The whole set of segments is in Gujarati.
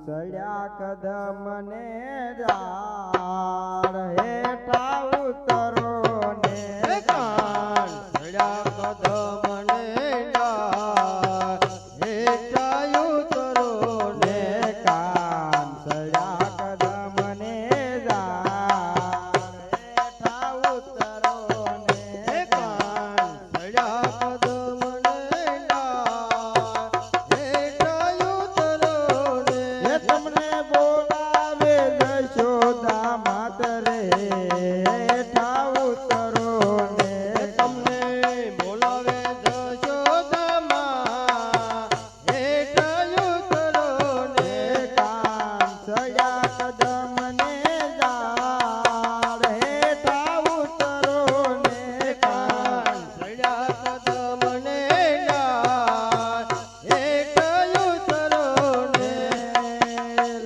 સળ્યા કદમને ઝાડ હેઠા ઉતરો ને કાન સળ્યા કદમને ઝાડ હેઠા ઉતરો ને કાન સળ્યા કદમને ઝાડ હેઠા ઉતરો ને કાન સળ્યા કદમને ઝાડ હેઠા ઉતરો ને તમને બોલાવે જશોદા માત રે હેઠા ઉતરો ને તમને બોલાવે જશોદામાં હેઠા ઉતરો ને કાન સળ્યા કદમને ઝાડ હેઠા ઉતરો ને કાન સળ્યા કદમને ઝાડ હેઠા ઉતરો ને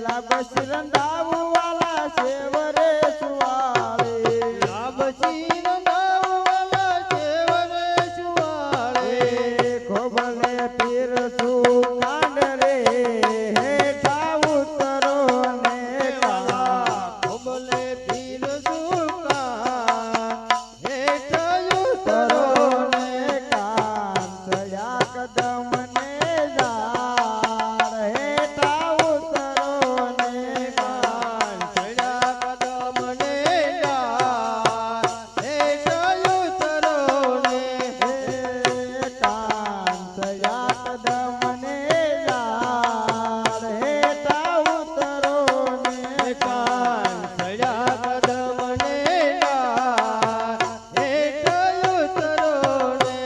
લાબસ રંધાવું વાલા શેવરે સુવાળે લાભસી રંધાવવાલા શેવરે સુવાળે ખોબલે પીરસું કાંડ રે હેઠા ઉતરો ને ખોબલે પીર સુકાન હેઠા ઉતરો ઉતરો ને કાન સળ્યા કદમને ઝાડ હેઠા ઉતરો ને કાન સળ્યા કદમને ઝાડ હેઠા ઉતરો ને કાન સળ્યા કદમને ઝાડ હેઠા ઉતરો ને કાન સળ્યા કદમને ઝાડ હેઠા ઉતરો ને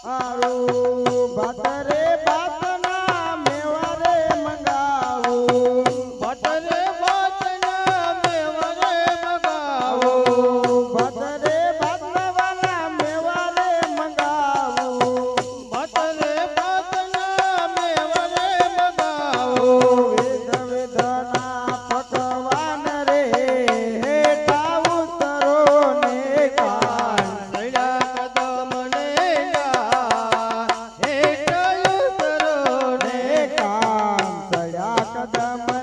આરું ભાતરે ભાતના મેવારે મંગાવું ભટરે ભાતના મેવરે મગાવો ભાતરે ભાતના વાલા મેવારે મંગાવું ભટરે ભાતના મેવરે મગાવો વિધ વિધના પકવાન રે હેઠા ઉતરો ને કાન સળ્યા કદમને ઝાડ હેઠા ઉતરો ને કાન સળ્યા કદમ